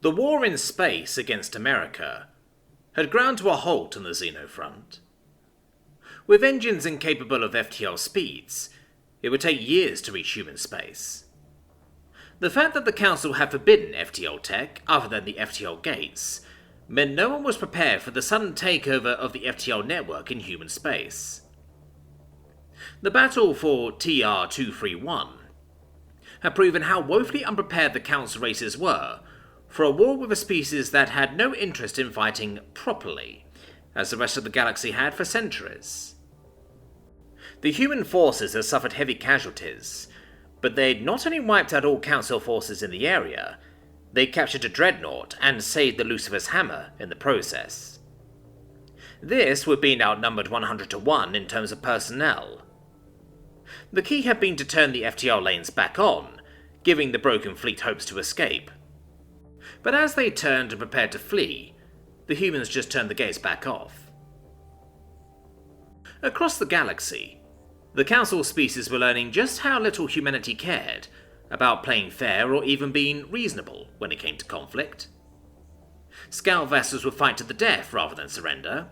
The war in space against America had ground to a halt on the Xeno front. With engines incapable of FTL speeds, it would take years to reach human space. The fact that the Council had forbidden FTL tech, other than the FTL gates, meant no one was prepared for the sudden takeover of the FTL network in human space. The battle for TR-231 had proven how woefully unprepared the Council races were for a war with a species that had no interest in fighting properly, as the rest of the galaxy had for centuries. The human forces had suffered heavy casualties, but they'd not only wiped out all Council forces in the area, they captured a dreadnought and saved the Lucifer's hammer in the process. This would be outnumbered 100 to 1 in terms of personnel. The key had been to turn the FTL lanes back on, giving the broken fleet hopes to escape. But as they turned and prepared to flee, the humans just turned the gates back off. Across the galaxy, the Council species were learning just how little humanity cared about playing fair or even being reasonable when it came to conflict. Scout vessels would fight to the death rather than surrender.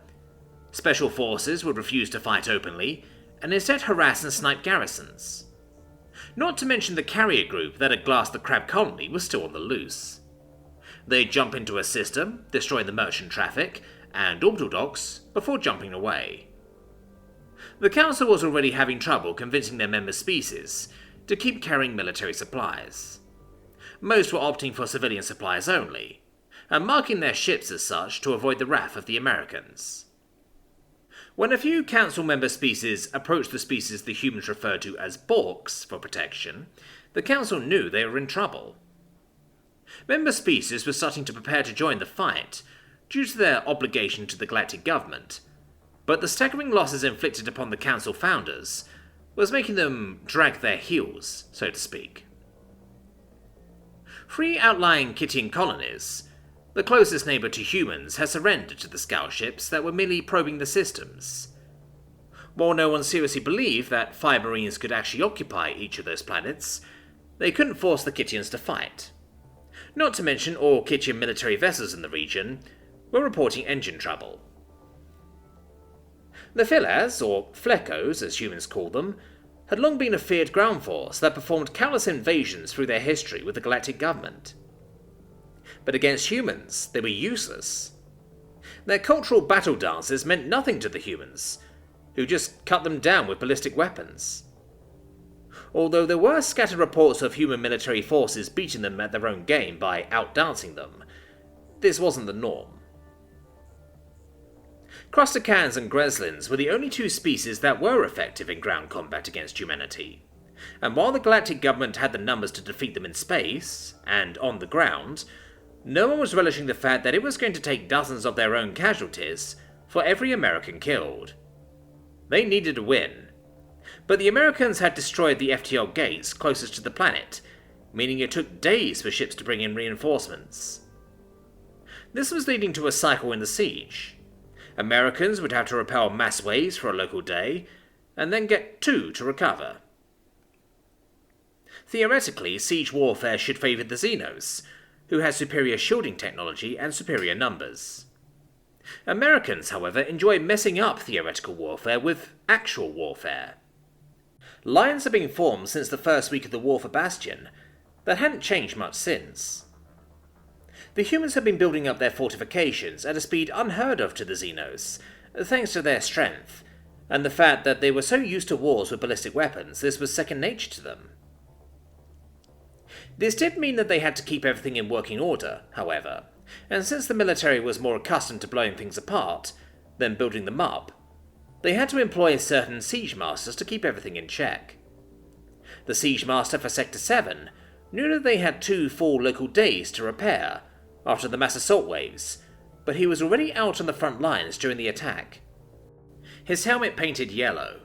Special forces would refuse to fight openly, and instead harass and snipe garrisons. Not to mention the carrier group that had glassed the Crab colony was still on the loose. They'd jump into a system, destroy the merchant traffic and orbital docks before jumping away. The Council was already having trouble convincing their member species to keep carrying military supplies. Most were opting for civilian supplies only, and marking their ships as such to avoid the wrath of the Americans. When a few Council member species approached the species the humans referred to as Borks for protection, the Council knew they were in trouble. Member species were starting to prepare to join the fight due to their obligation to the Galactic government, but the staggering losses inflicted upon the Council founders was making them drag their heels, so to speak. 3 outlying Kittian colonies, the closest neighbour to humans, had surrendered to the scout ships that were merely probing the systems. While no one seriously believed that 5 Marines could actually occupy each of those planets, they couldn't force the Kittians to fight. Not to mention all Kittian military vessels in the region were reporting engine trouble. The Philaz, or Fleckos as humans call them, had long been a feared ground force that performed countless invasions through their history with the Galactic government. But against humans, they were useless. Their cultural battle dances meant nothing to the humans, who just cut them down with ballistic weapons. Although there were scattered reports of human military forces beating them at their own game by outdancing them, this wasn't the norm. Crustacans and Greslins were the only 2 species that were effective in ground combat against humanity, and while the Galactic government had the numbers to defeat them in space, and on the ground, no one was relishing the fact that it was going to take dozens of their own casualties for every American killed. They needed a win, but the Americans had destroyed the FTL gates closest to the planet, meaning it took days for ships to bring in reinforcements. This was leading to a cycle in the siege. Americans would have to repel mass waves for a local day, and then get 2 to recover. Theoretically, siege warfare should favour the Xenos, who had superior shielding technology and superior numbers. Americans, however, enjoy messing up theoretical warfare with actual warfare. Lines have been formed since the first week of the War for Bastion that hadn't changed much since. The humans have been building up their fortifications at a speed unheard of to the Xenos, thanks to their strength, and the fact that they were so used to wars with ballistic weapons this was second nature to them. This did mean that they had to keep everything in working order, however, and since the military was more accustomed to blowing things apart than building them up, they had to employ certain siege masters to keep everything in check. The siege master for Sector 7 knew that they had 2 full local days to repair after the mass assault waves, but he was already out on the front lines during the attack. His helmet painted yellow,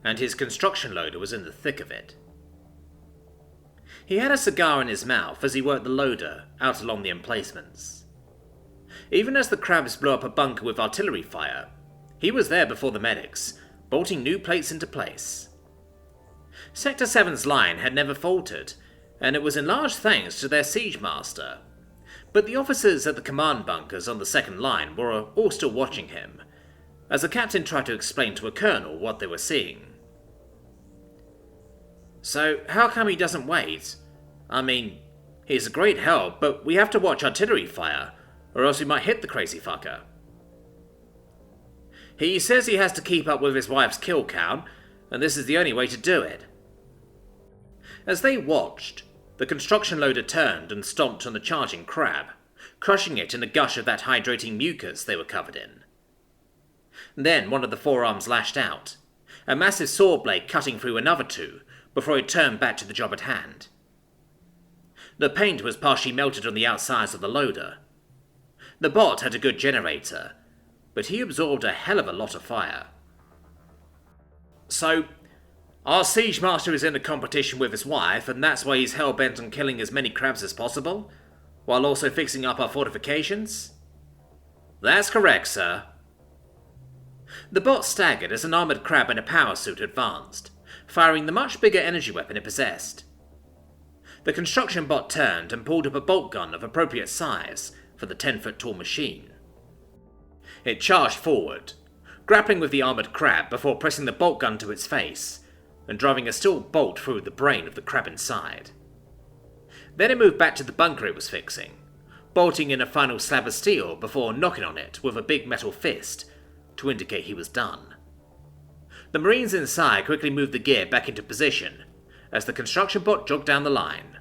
and his construction loader was in the thick of it. He had a cigar in his mouth as he worked the loader out along the emplacements. Even as the crabs blew up a bunker with artillery fire, he was there before the medics, bolting new plates into place. Sector 7's line had never faltered, and it was in large thanks to their siege master. But the officers at the command bunkers on the second line were all still watching him, as the captain tried to explain to a colonel what they were seeing. "So, how come he doesn't wait? I mean, he's a great help, but we have to watch artillery fire, or else we might hit the crazy fucker. He says he has to keep up with his wife's kill count, and this is the only way to do it." As they watched, the construction loader turned and stomped on the charging crab, crushing it in a gush of that hydrating mucus they were covered in. Then one of the forearms lashed out, a massive saw blade cutting through another two before it turned back to the job at hand. The paint was partially melted on the outsides of the loader. The bot had a good generator, but he absorbed a hell of a lot of fire. "So, our siege master is in a competition with his wife, and that's why he's hell-bent on killing as many crabs as possible, while also fixing up our fortifications?" "That's correct, sir." The bot staggered as an armoured crab in a power suit advanced, firing the much bigger energy weapon it possessed. The construction bot turned and pulled up a bolt gun of appropriate size for the 10-foot-tall machine. It charged forward, grappling with the armoured crab before pressing the bolt gun to its face and driving a steel bolt through the brain of the crab inside. Then it moved back to the bunker it was fixing, bolting in a final slab of steel before knocking on it with a big metal fist to indicate he was done. The Marines inside quickly moved the gear back into position as the construction bot jogged down the line.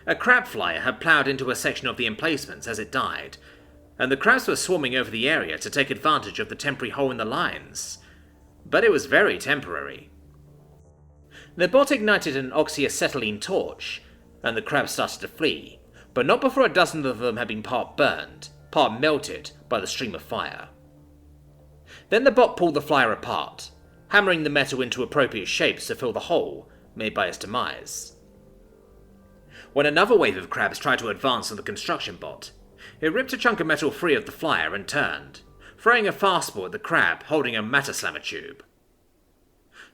A crab flyer had ploughed into a section of the emplacements as it died, and the crabs were swarming over the area to take advantage of the temporary hole in the lines. But it was very temporary. The bot ignited an oxyacetylene torch, and the crabs started to flee, but not before a dozen of them had been part burned, part melted by the stream of fire. Then the bot pulled the flyer apart, hammering the metal into appropriate shapes to fill the hole made by its demise. When another wave of crabs tried to advance on the construction bot, it ripped a chunk of metal free of the flyer and turned, throwing a fastball at the crab holding a matter slammer tube.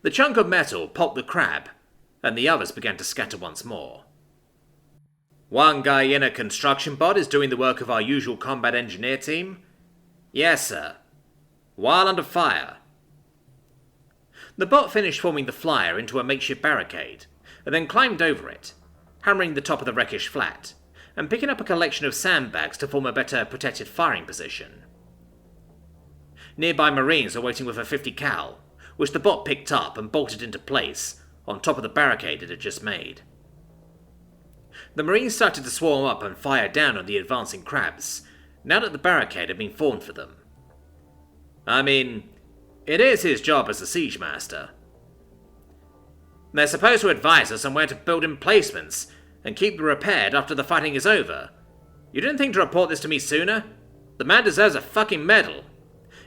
The chunk of metal popped the crab, and the others began to scatter once more. "One guy in a construction bot is doing the work of our usual combat engineer team?" "Yes, sir." "While under fire?" The bot finished forming the flyer into a makeshift barricade, and then climbed over it, hammering the top of the wreckage flat, and picking up a collection of sandbags to form a better protected firing position. Nearby Marines were waiting with a 50 cal, which the bot picked up and bolted into place on top of the barricade it had just made. The Marines started to swarm up and fire down on the advancing crabs, now that the barricade had been formed for them. I mean, it is his job as a siege master. "They're supposed to advise us on where to build emplacements and keep them repaired after the fighting is over. You didn't think to report this to me sooner? The man deserves a fucking medal,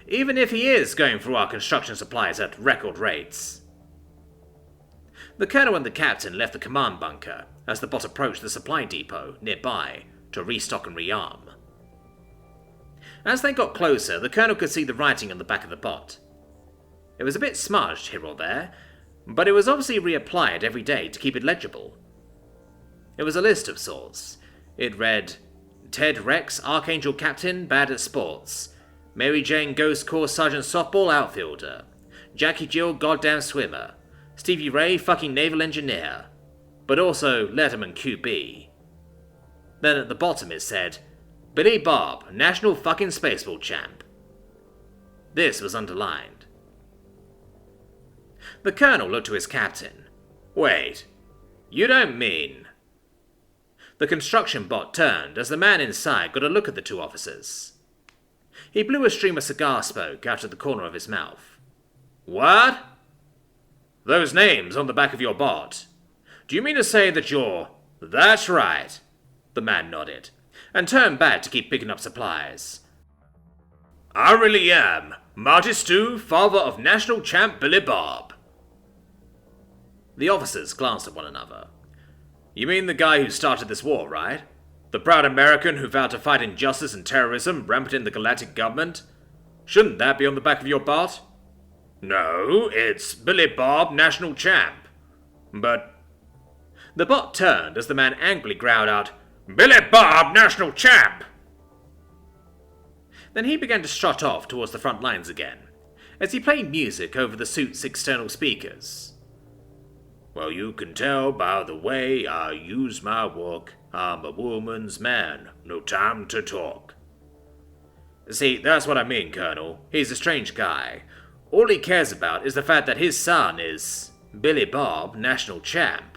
even if he is going through our construction supplies at record rates." The colonel and the captain left the command bunker as the bot approached the supply depot nearby to restock and rearm. As they got closer, the colonel could see the writing on the back of the bot. It was a bit smudged here or there, but it was obviously reapplied every day to keep it legible. It was a list of sorts. It read, Ted Rex, Archangel Captain, bad at sports. Mary Jane Ghost Corps Sergeant Softball Outfielder. Jackie Jill Goddamn Swimmer. Stevie Ray fucking Naval Engineer. But also Letterman QB. Then at the bottom it said, Billy Bob, National fucking Spaceball Champ. This was underlined. The colonel looked to his captain. Wait, you don't mean... The construction bot turned as the man inside got a look at the two officers. He blew a stream of cigar smoke out of the corner of his mouth. What? Those names on the back of your bot. Do you mean to say that you're... That's right. The man nodded, and turned back to keep picking up supplies. I really am. Marty Stew, father of National Champ Billy Bob. The officers glanced at one another. You mean the guy who started this war, right? The proud American who vowed to fight injustice and terrorism rampant in the Galactic government? Shouldn't that be on the back of your bot? No, it's Billy Bob, National Champ. But... The bot turned as the man angrily growled out, Billy Bob, national champ! Then he began to strut off towards the front lines again, as he played music over the suit's external speakers. Well, you can tell by the way I use my walk, I'm a woman's man, no time to talk. See, that's what I mean, Colonel. He's a strange guy. All he cares about is the fact that his son is Billy Bob, national champ.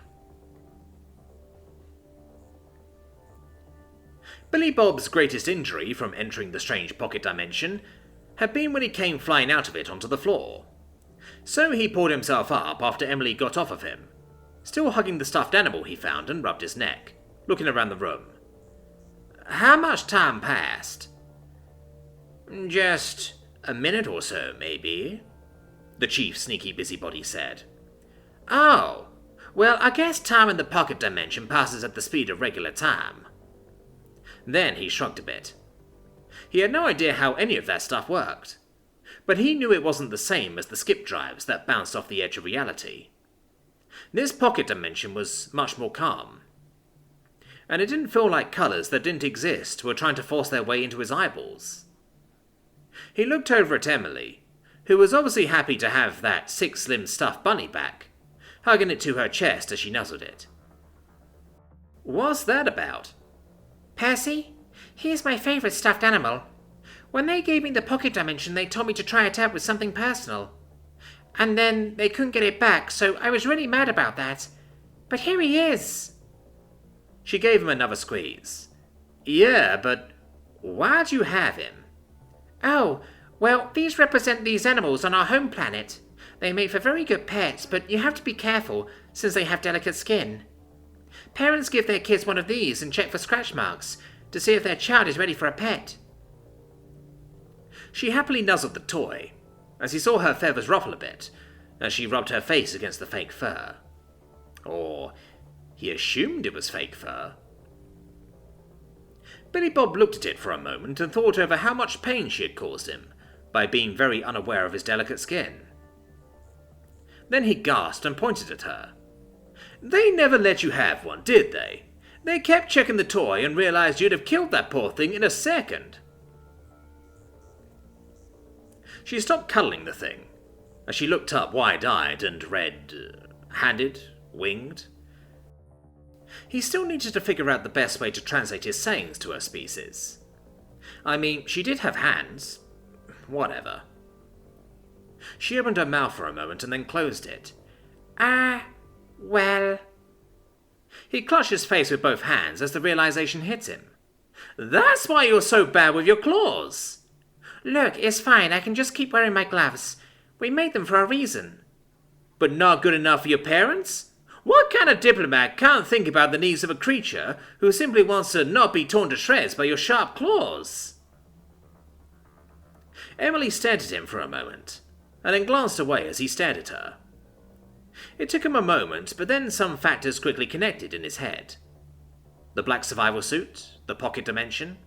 Billy Bob's greatest injury from entering the strange pocket dimension had been when he came flying out of it onto the floor. So he pulled himself up after Emily got off of him, still hugging the stuffed animal he found, and rubbed his neck, looking around the room. How much time passed? Just a minute or so, maybe, the chief sneaky busybody said. Oh, well, I guess time in the pocket dimension passes at the speed of regular time. Then he shrugged a bit. He had no idea how any of that stuff worked, but he knew it wasn't the same as the skip drives that bounced off the edge of reality. This pocket dimension was much more calm, and it didn't feel like colours that didn't exist were trying to force their way into his eyeballs. He looked over at Emily, who was obviously happy to have that six-limbed stuffed bunny back, hugging it to her chest as she nuzzled it. What's that about? Percy, he's my favourite stuffed animal. When they gave me the pocket dimension, they told me to try it out with something personal. And then they couldn't get it back, so I was really mad about that. But here he is. She gave him another squeeze. Yeah, but why'd you have him? Oh, well, these represent these animals on our home planet. They make for very good pets, but you have to be careful since they have delicate skin. Parents give their kids one of these and check for scratch marks to see if their child is ready for a pet. She happily nuzzled the toy, as he saw her feathers ruffle a bit as she rubbed her face against the fake fur. Or he assumed it was fake fur. Billy Bob looked at it for a moment and thought over how much pain she had caused him by being very unaware of his delicate skin. Then he gasped and pointed at her. They never let you have one, did they? They kept checking the toy and realized you'd have killed that poor thing in a second. She stopped cuddling the thing as she looked up wide-eyed and read, handed, winged. He still needed to figure out the best way to translate his sayings to her species. I mean, she did have hands. Whatever. She opened her mouth for a moment and then closed it. Well... He clutched his face with both hands as the realization hit him. That's why you're so bad with your claws! Look, it's fine, I can just keep wearing my gloves. We made them for a reason. But not good enough for your parents? What kind of diplomat can't think about the needs of a creature who simply wants to not be torn to shreds by your sharp claws? Emily stared at him for a moment, and then glanced away as he stared at her. It took him a moment, but then some factors quickly connected in his head. The black survival suit, the pocket dimension.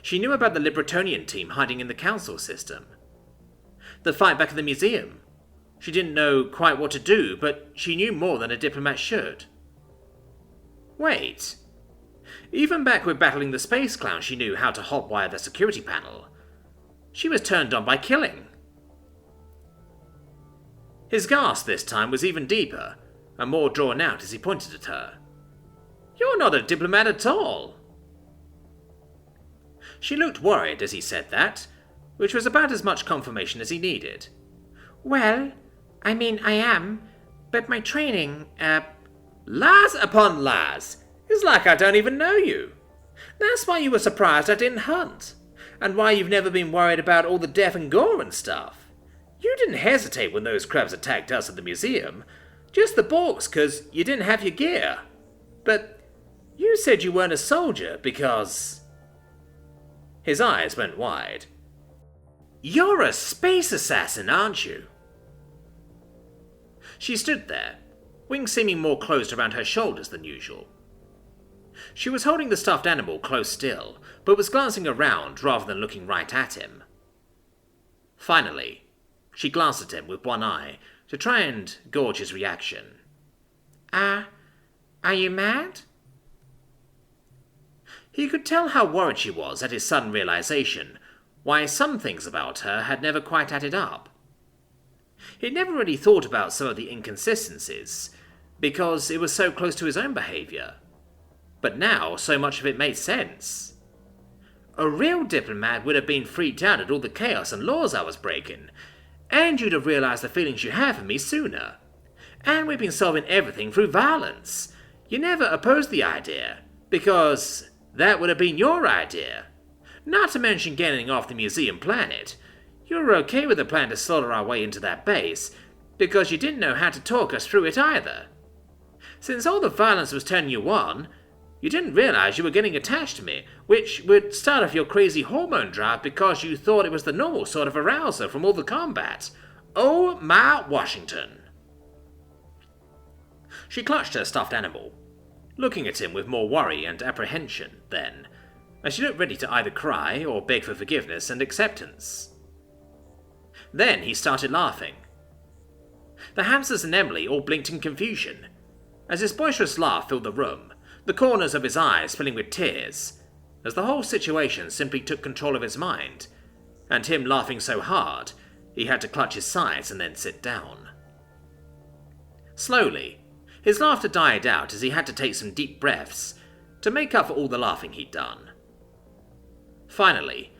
She knew about the Libertonian team hiding in the council system. The fight back at the museum. She didn't know quite what to do, but she knew more than a diplomat should. Wait. Even back with battling the space clown, she knew how to hotwire the security panel. She was turned on by killing. His gasp this time was even deeper, and more drawn out as he pointed at her. You're not a diplomat at all. She looked worried as he said that, which was about as much confirmation as he needed. Well, I mean, I am, but my training, Lies upon lies. It's like I don't even know you. That's why you were surprised I didn't hunt, and why you've never been worried about all the death and gore and stuff. You didn't hesitate when those crabs attacked us at the museum. Just the Borks, 'cause you didn't have your gear. But you said you weren't a soldier because... His eyes went wide. You're a space assassin, aren't you? She stood there, wings seeming more closed around her shoulders than usual. She was holding the stuffed animal close still, but was glancing around rather than looking right at him. Finally, she glanced at him with one eye to try and gauge his reaction. Are you mad? He could tell how worried she was at his sudden realization why some things about her had never quite added up. He'd never really thought about some of the inconsistencies, because it was so close to his own behaviour. But now, so much of it made sense. A real diplomat would have been freaked out at all the chaos and laws I was breaking, and you'd have realised the feelings you have for me sooner. And we've been solving everything through violence. You never opposed the idea, because that would have been your idea. Not to mention getting off the museum planet. You were okay with the plan to slaughter our way into that base, because you didn't know how to talk us through it either. Since all the violence was turning you on, you didn't realise you were getting attached to me, which would start off your crazy hormone drive because you thought it was the normal sort of arousal from all the combat. Oh my Washington. She clutched her stuffed animal, looking at him with more worry and apprehension then, as she looked ready to either cry or beg for forgiveness and acceptance. Then he started laughing. The hamsters and Emily all blinked in confusion, as his boisterous laugh filled the room, the corners of his eyes filling with tears, as the whole situation simply took control of his mind, and him laughing so hard he had to clutch his sides and then sit down. Slowly, his laughter died out as he had to take some deep breaths to make up for all the laughing he'd done. Finally,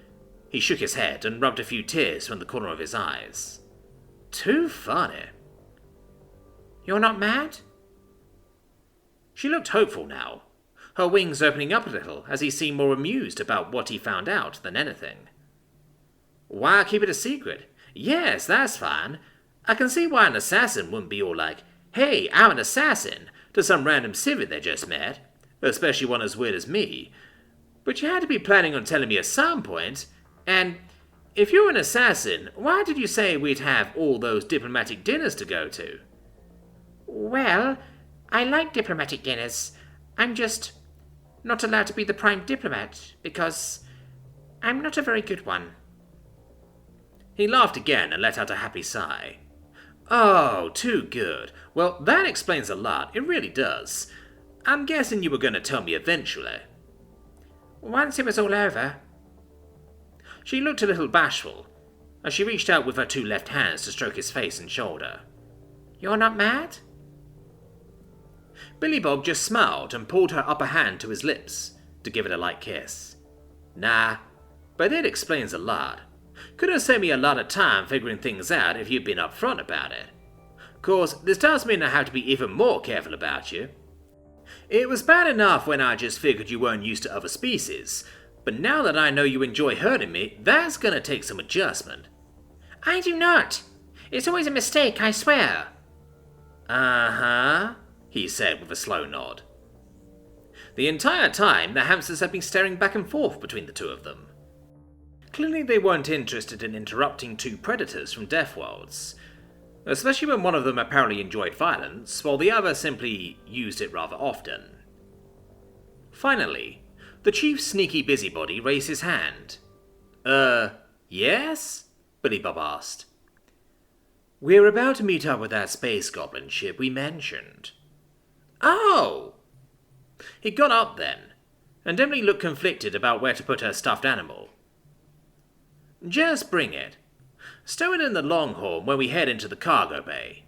he shook his head and rubbed a few tears from the corner of his eyes. Too funny. You're not mad? She looked hopeful now, her wings opening up a little as he seemed more amused about what he found out than anything. Why keep it a secret? Yes, that's fine. I can see why an assassin wouldn't be all like, "Hey, I'm an assassin," to some random civvy they just met, especially one as weird as me. But you had to be planning on telling me at some point, and if you're an assassin, why did you say we'd have all those diplomatic dinners to go to? Well, I like diplomatic dinners. I'm just not allowed to be the prime diplomat, because I'm not a very good one. He laughed again and let out a happy sigh. Oh, too good. Well, that explains a lot. It really does. I'm guessing you were going to tell me eventually. Once it was all over. She looked a little bashful, as she reached out with her two left hands to stroke his face and shoulder. You're not mad? Billy Bob just smiled and pulled her upper hand to his lips to give it a light kiss. Nah, but it explains a lot. Could have saved me a lot of time figuring things out if you'd been upfront about it. Course, this does mean I have to be even more careful about you. It was bad enough when I just figured you weren't used to other species, but now that I know you enjoy hurting me, that's gonna take some adjustment. I do not. It's always a mistake, I swear. Uh-huh, he said with a slow nod. The entire time, the hamsters had been staring back and forth between the two of them. Clearly they weren't interested in interrupting two predators from Death Worlds, especially when one of them apparently enjoyed violence, while the other simply used it rather often. Finally, the chief's sneaky busybody raised his hand. Yes? Billy Bob asked. We're about to meet up with that space goblin ship we mentioned. Oh! He got up then, and Emily looked conflicted about where to put her stuffed animal. Just bring it. Stow it in the Longhorn when we head into the cargo bay.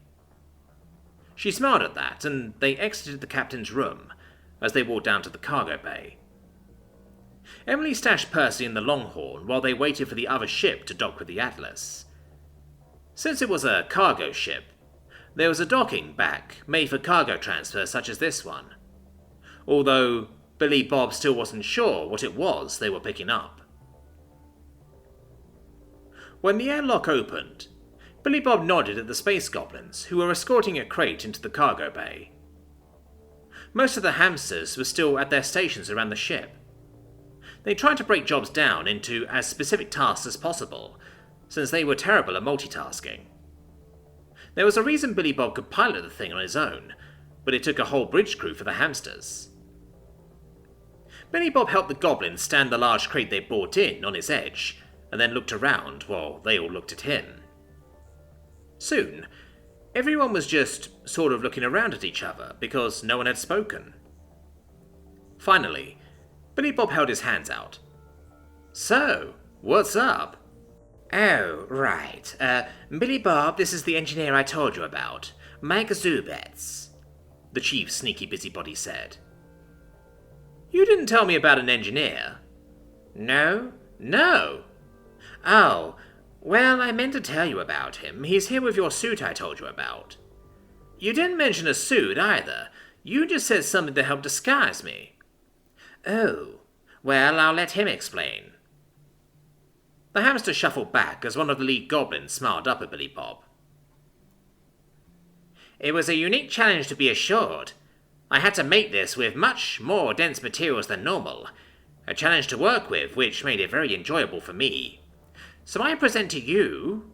She smiled at that, and they exited the captain's room as they walked down to the cargo bay. Emily stashed Percy in the Longhorn while they waited for the other ship to dock with the Atlas. Since it was a cargo ship, there was a docking back made for cargo transfer such as this one, although Billy Bob still wasn't sure what it was they were picking up. When the airlock opened, Billy Bob nodded at the space goblins who were escorting a crate into the cargo bay. Most of the hamsters were still at their stations around the ship. They tried to break jobs down into as specific tasks as possible, since they were terrible at multitasking. There was a reason Billy Bob could pilot the thing on his own, but it took a whole bridge crew for the hamsters. Billy Bob helped the goblins stand the large crate they brought in on its edge, and then looked around while they all looked at him. Soon, everyone was just sort of looking around at each other because no one had spoken. Finally, Billy Bob held his hands out. So, what's up? Oh, right. Billy Bob, this is the engineer I told you about. Mike Zubets, the chief sneaky busybody said. You didn't tell me about an engineer. No? No. Oh, well, I meant to tell you about him. He's here with your suit I told you about. You didn't mention a suit either. You just said something to help disguise me. Oh, well, I'll let him explain. The hamster shuffled back as one of the lead goblins smiled up at Billy Bob. It was a unique challenge to be assured. I had to make this with much more dense materials than normal. A challenge to work with, which made it very enjoyable for me. So I present to you...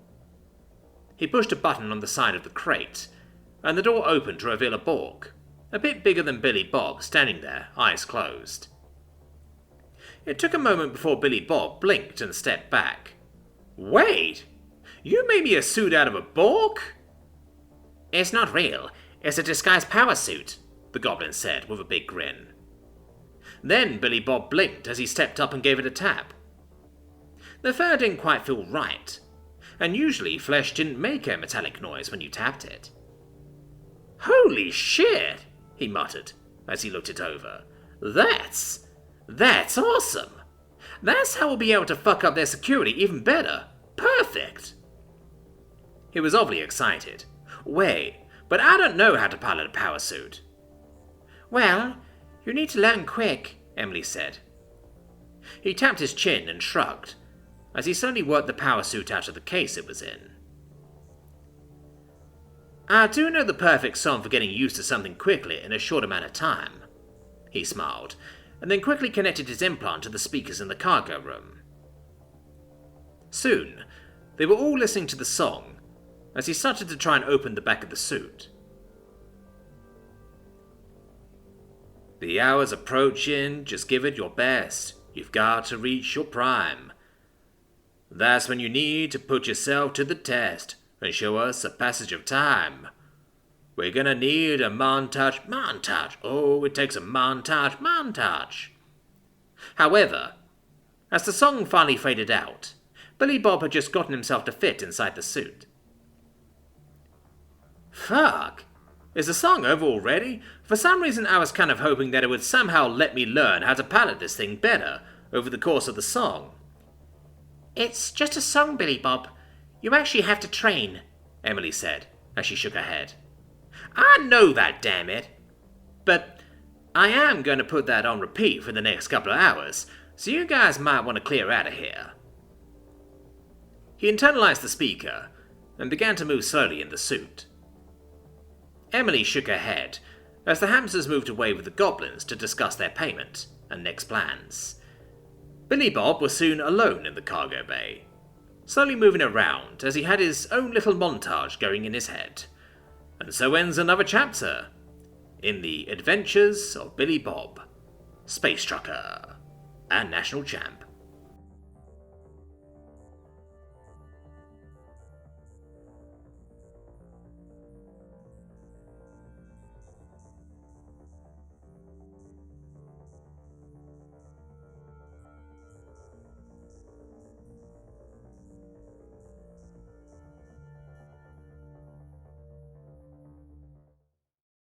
He pushed a button on the side of the crate, and the door opened to reveal a Borg, a bit bigger than Billy Bob, standing there, eyes closed. It took a moment before Billy Bob blinked and stepped back. Wait! You made me a suit out of a Borg? It's not real. It's a disguised power suit, the goblin said with a big grin. Then Billy Bob blinked as he stepped up and gave it a tap. The fur didn't quite feel right, and usually flesh didn't make a metallic noise when you tapped it. Holy shit, he muttered as he looked it over. That's awesome! That's how we'll be able to fuck up their security even better. Perfect! He was awfully excited. Wait, but I don't know how to pilot a power suit. Well, you need to learn quick, Emily said. He tapped his chin and shrugged, as he slowly worked the power suit out of the case it was in. I do know the perfect song for getting used to something quickly in a short amount of time, he smiled, and then quickly connected his implant to the speakers in the cargo room. Soon, they were all listening to the song, as he started to try and open the back of the suit. The hour's approaching, just give it your best. You've got to reach your prime. That's when you need to put yourself to the test and show us a passage of time. We're gonna need a montage. Oh, it takes a montage. However, as the song finally faded out, Billy Bob had just gotten himself to fit inside the suit. Fuck! Is the song over already? For some reason I was kind of hoping that it would somehow let me learn how to pilot this thing better over the course of the song. It's just a song, Billy Bob. You actually have to train, Emily said, as she shook her head. I know that, damn it. But I am going to put that on repeat for the next couple of hours, so you guys might want to clear out of here. He internalized the speaker and began to move slowly in the suit. Emily shook her head as the hamsters moved away with the goblins to discuss their payment and next plans. Billy Bob was soon alone in the cargo bay, slowly moving around as he had his own little montage going in his head. And so ends another chapter in the adventures of Billy Bob, space trucker and national champ.